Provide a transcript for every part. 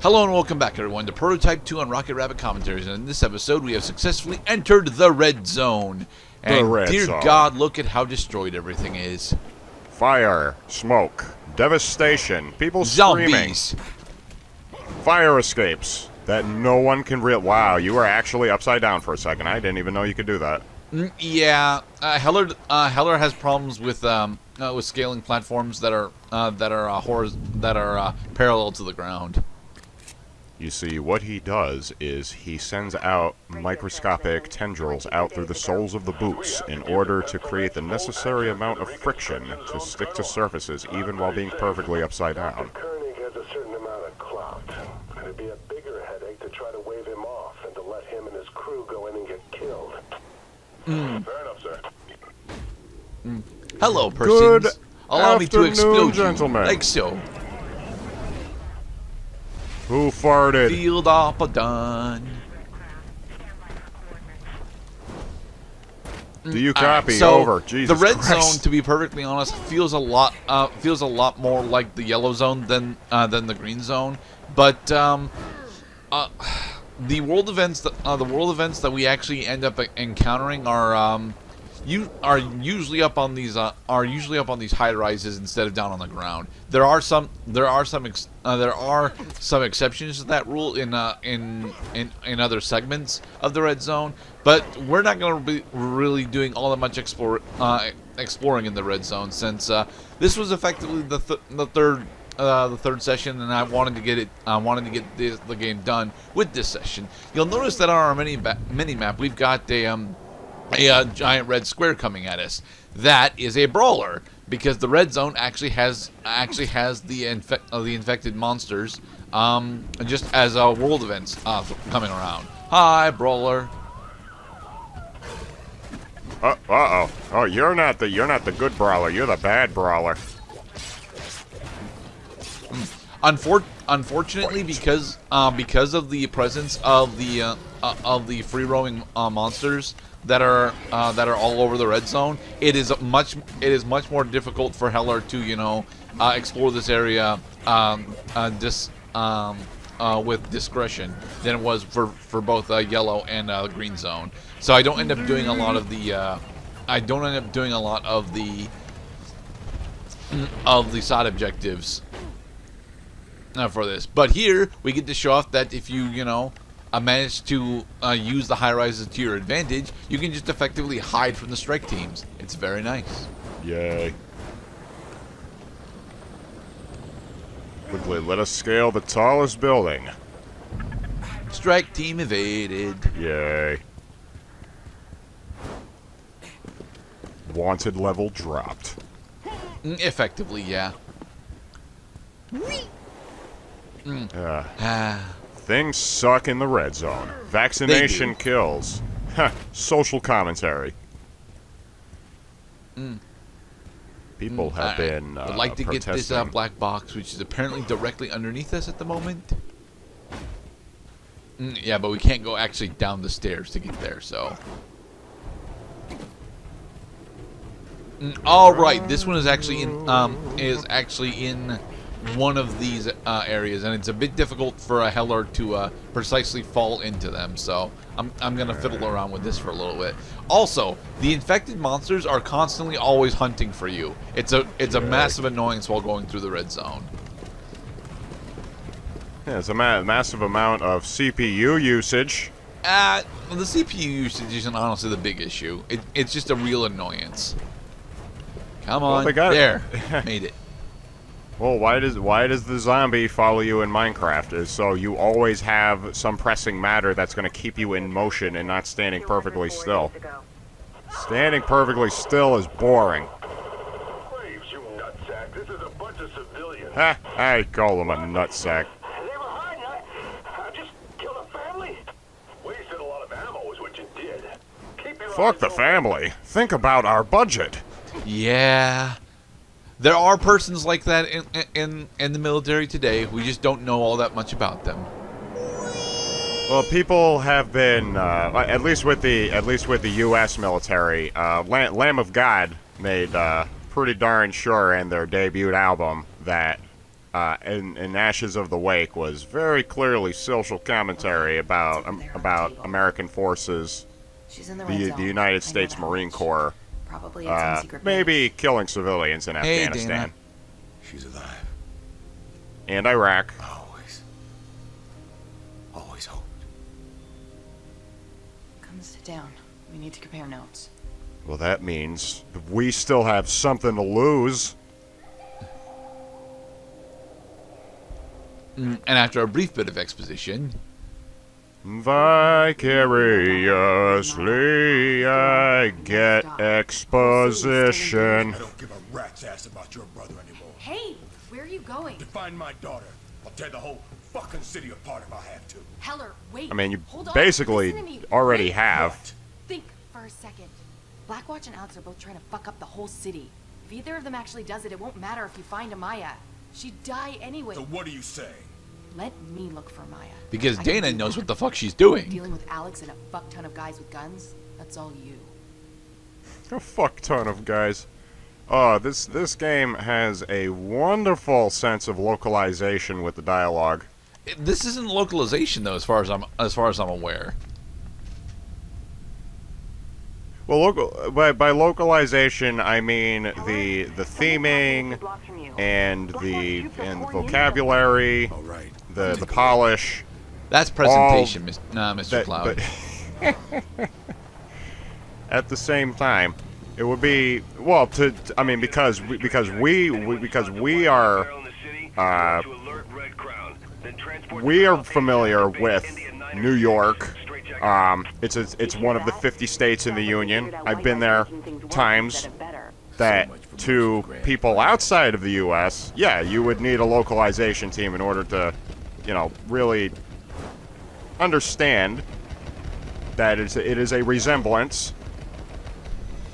Hello and welcome back, everyone, to Prototype 2 on Rocket Rabbit Commentaries. And in this episode, we have successfully entered the Red Zone. And dear God, look at how destroyed everything is. Fire, smoke, devastation, people Zombies. screaming. Fire escapes that no one can wow, you were actually upside down for a second. I didn't even know you could do that. Yeah, Heller has problems with scaling platforms that are parallel to the ground. You see, what he does is he sends out microscopic tendrils out through the soles of the boots in order to create the necessary amount of friction to stick to surfaces even while being perfectly upside down. Koenig has a certain amount of clout. It'd be a bigger headache to try to wave him off and to let him and his crew go in and get killed. Fair enough, sir. Hello, persons. Good Allow me to explode gentlemen. you, like so. Who farted? Field op done. Do you copy? So Over. Jesus the red Christ. zone, to be perfectly honest, feels a lot more like the yellow zone than the green zone. But the world events that we actually end up encountering are usually up on these high rises instead of down on the ground. There are some exceptions to that rule in other segments of the red zone, but we're not going to be really doing all that much exploring in the red zone, since this was effectively the third session, and I wanted to get the game done with this session. You'll notice that on our mini map we've got a giant red square coming at us. That is a brawler, because the red zone actually has the infected monsters just as world events coming around. Hi, brawler. Uh-oh. Oh, you're not the good brawler. You're the bad brawler. Unfortunately, because of the presence of the free roaming monsters that are all over the red zone, it is much more difficult for Heller to explore this area with discretion than it was for both yellow and green zone. So I don't end up doing a lot of the side objectives for this. But here we get to show off that if you manage to use the high rises to your advantage, you can just effectively hide from the strike teams. It's very nice. Yay. Quickly, let us scale the tallest building. Strike team evaded. Yay. Wanted level dropped. Effectively, yeah. Things suck in the red zone. Vaccination kills. Social commentary. People have been I'd like to get this protesting. black box, which is apparently directly underneath us at the moment. Yeah, but we can't go actually down the stairs to get there, so. All right, this one is actually in one of these areas, and it's a bit difficult for a Heller to precisely fall into them, so I'm gonna fiddle around with this for a little bit. Also, the infected monsters are constantly always hunting for you. It's a massive annoyance while going through the red zone. Yeah, it's a massive amount of CPU usage. The CPU usage isn't honestly the big issue. It's just a real annoyance. Come on, they got there, made it. Well, why does the zombie follow you in Minecraft? Is so you always have some pressing matter that's going to keep you in motion and not standing perfectly still. Standing perfectly still is boring. Braves, you nutsack. This is a bunch of civilians. Ha! I call him a nutsack. They were hiding. I just killed a family. Wasted a lot of ammo is what you did. Keep your Fuck eyes the open. family. Think about our budget. Yeah, there are persons like that in the military today. We just don't know all that much about them. Well, people have been, at least with the U.S. military, Lamb of God made pretty darn sure in their debut album that in Ashes of the Wake was very clearly social commentary about American forces, She's in the the United States Marine Corps, Probably at some secret maybe killing civilians in Hey, Afghanistan Dana. She's alive. and Iraq. Always hoped. Come sit down. We need to compare notes. Well, that means we still have something to lose. And after a brief bit of exposition, Vicariously, I get exposition. I don't give a rat's ass about your brother anymore. Hey, where are you going? To find my daughter, I'll tear the whole fucking city apart if I have to. Heller, wait. I mean, you Hold on. basically Listen to me. already Wait. have. Think for a second. Blackwatch and Alex are both trying to fuck up the whole city. If either of them actually does it, it won't matter if you find Amaya. She'd die anyway. So what are you saying? Let me look for Maya. because I can Dana do knows that. what the fuck she's doing. Dealing with Alex and a fuck ton of guys with guns, that's all you. A fuck ton of guys. Oh, this game has a wonderful sense of localization with the dialogue. This isn't localization though, as far as I'm aware. Well, by localization, I mean the theming and the vocabulary, All right. the polish. That's presentation, Mr. That- Cloud. but at the same time, it would be well I mean because we are familiar with New York. It's one of the 50 states in the Union. I've been there times. That to people outside of the U.S., yeah, you would need a localization team in order to, really understand that it is a resemblance,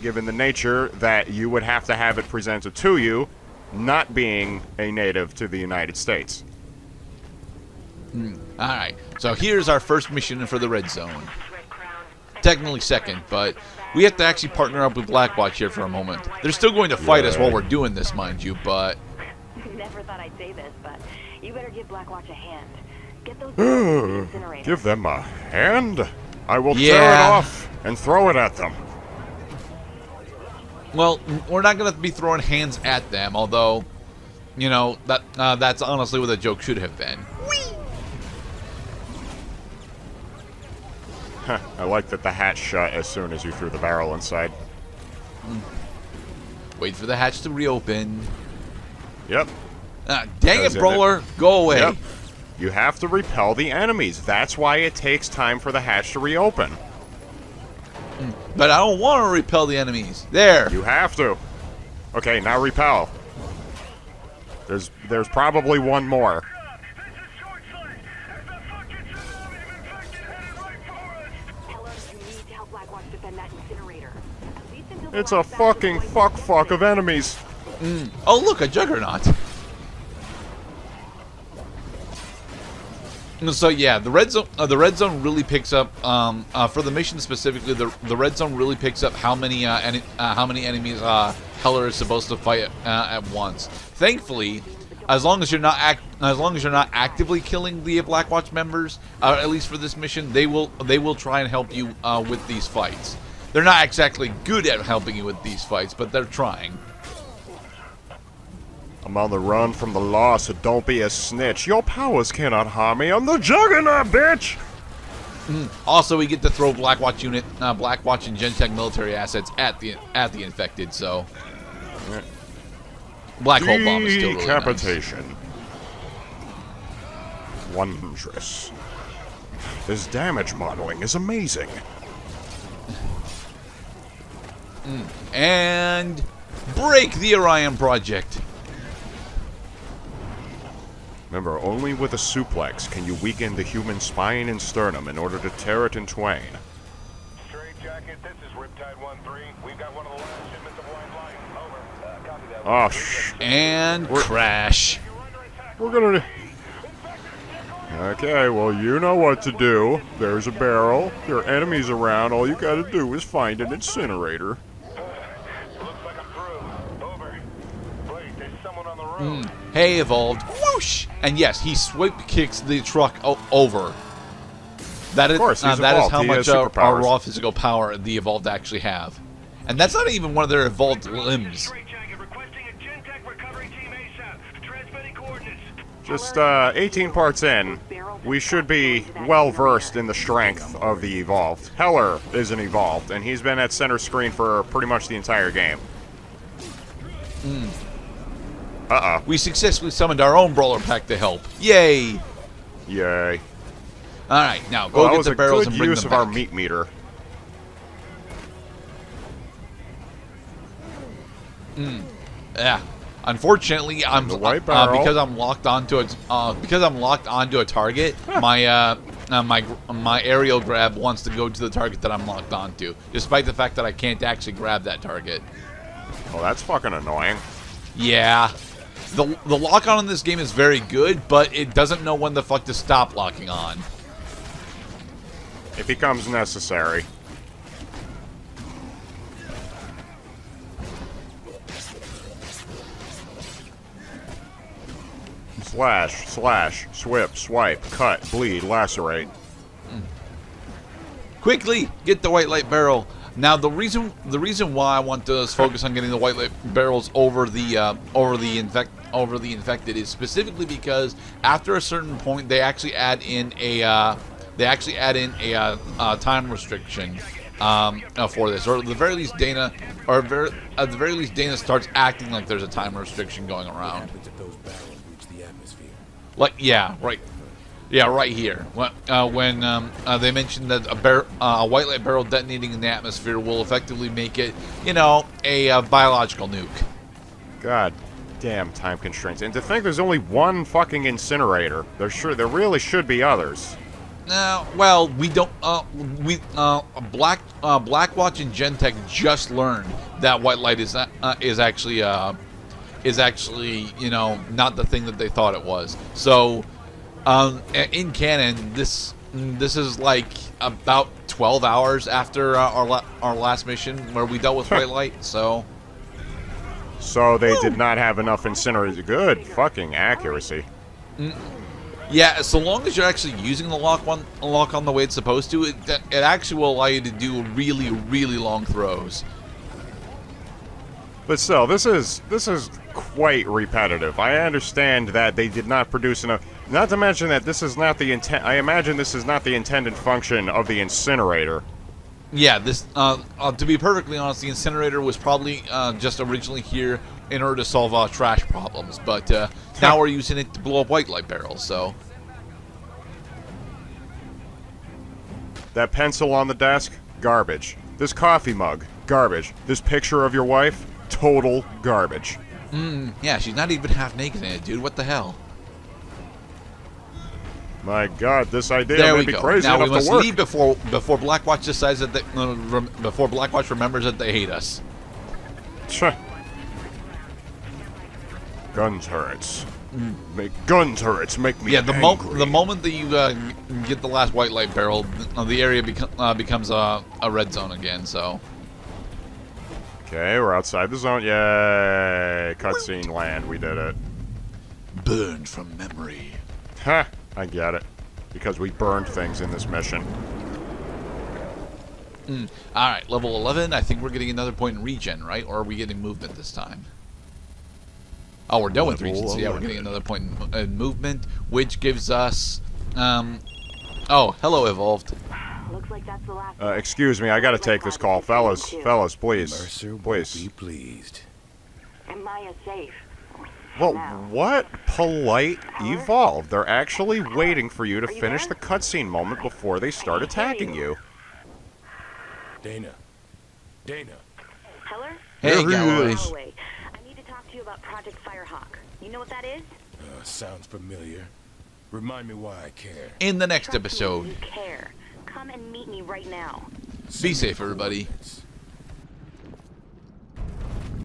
given the nature that you would have to have it presented to you, not being a native to the United States. Alright, so here's our first mission for the Red Zone. Technically second, but we have to actually partner up with Blackwatch here for a moment. They're still going to fight us while we're doing this, mind you, but... Never thought I'd say this, but you better give Blackwatch a hand. Get those to the incinerator. Give them a hand? I will tear it Yeah. off and throw it at them. Well, we're not going to be throwing hands at them, although, that's honestly what the joke should have been. I like that the hatch shut as soon as you threw the barrel inside. Wait for the hatch to reopen. Yep. Dang Because it, Brawler, go away. Yep. You have to repel the enemies. That's why it takes time for the hatch to reopen. But I don't want to repel the enemies. There. You have to. Okay, now repel. There's probably one more. Tell us you need to help Blackwatch defend that incinerator. At least until the It's a last batch of fucking boys fuck of enemies. Oh, look, a Juggernaut. So yeah, the red zone really picks up for the mission specifically. The red zone really picks up how many enemies Heller is supposed to fight at once. Thankfully, as long as you're not actively killing the Blackwatch members, at least for this mission, they will try and help you with these fights. They're not exactly good at helping you with these fights, but they're trying. I'm on the run from the law, so don't be a snitch. Your powers cannot harm me. I'm the Juggernaut, bitch! Also, we get to throw Blackwatch and Gentech military assets at the infected. So, Black Hole Bomb is still really nice. Decapitation. Wondrous. This damage modeling is amazing. And break the Orion Project. Remember, only with a suplex can you weaken the human spine and sternum in order to tear it in twain. Straight jacket, this is Riptide 1-3. We've got one of the last shipments of white light. Over. Copy that. Oh, shh. And crash. We're gonna... Okay, well, you know what to do. There's a barrel. There are enemies around. All you gotta do is find an incinerator. Looks like I'm through. Over. Wait, there's someone on the road. Hey, Evolved. Whoosh! whoosh, and yes, he swipe kicks the truck over. That is, Of course, he's that is evolved. how He much has our superpowers. raw physical power the evolved actually have. And that's not even one of their evolved limbs. Just 18 parts in, we should be well versed in the strength of the evolved. Heller isn't evolved, and he's been at center screen for pretty much the entire game. Uh-oh. We successfully summoned our own brawler pack to help. Yay! Yay. Alright, now Well, go that get was the a barrels good and bring use them of back. our meat meter. Yeah. Unfortunately, I'm The white barrel. because I'm locked onto a target. My aerial grab wants to go to the target that I'm locked onto, despite the fact that I can't actually grab that target. Well, that's fucking annoying. Yeah. The lock on in this game is very good, but it doesn't know when the fuck to stop locking on. It becomes necessary. Slash, slash, swip, swipe, cut, bleed, lacerate. Quickly, get the white light barrel. Now the reason why I want to focus on getting the white light barrels over the infected is specifically because after a certain point they actually add in a time restriction for this, or at the very least Dana starts acting like there's a time restriction going around. Like, yeah, right. Yeah, right here. When they mentioned that a white light barrel detonating in the atmosphere will effectively make it, a biological nuke. God damn time constraints. And to think there's only one fucking incinerator. There really should be others. Well, we don't. Blackwatch and Gentech just learned that white light is actually not the thing that they thought it was. So. In canon, this is like about 12 hours after our last mission where we dealt with white light. So they did not have enough incinerators. Good fucking accuracy. Yeah, so long as you're actually using the lock on the way it's supposed to, it actually will allow you to do really, really long throws. But still, this is quite repetitive. I understand that they did not produce enough. Not to mention that this is not the intent. I imagine this is not the intended function of the incinerator. Yeah, this. To be perfectly honest, the incinerator was probably just originally here in order to solve trash problems, but now we're using it to blow up white light barrels. So that pencil on the desk, garbage. This coffee mug, garbage. This picture of your wife, total garbage. Yeah, she's not even half naked in it, dude. What the hell? My God, this idea There may we be go. crazy Now we enough must to work. leave before Blackwatch decides that before Blackwatch remembers that they hate us. Gun turrets. Gun turrets make me Yeah, angry. the moment that you get the last white light barrel, the area becomes a red zone again. So. Okay, we're outside the zone. Yay! Cutscene land. We did it. Burned from memory. Ha! I get it. Because we burned things in this mission. Alright, level 11. I think we're getting another point in regen, right? Or are we getting movement this time? Oh, we're done with Level regen, so yeah, we're 11. getting another point in movement, which gives us... oh, hello, Evolved. Looks like that's the last. Excuse me, I gotta take this call. Fellas, please. Mercer will Please. be pleased. And Maya's safe. Well, Now. what polite evolved? They're actually waiting for you to finish the cutscene moment before they start attacking you. Dana. Heller? Hey, Here he Galloway. is. Galloway, I need to talk to you about Project Firehawk. You know what that is? Sounds familiar. Remind me why I care. In the next Trust me, episode. you care. Come and meet me right now. Be safe, everybody. Coordinates.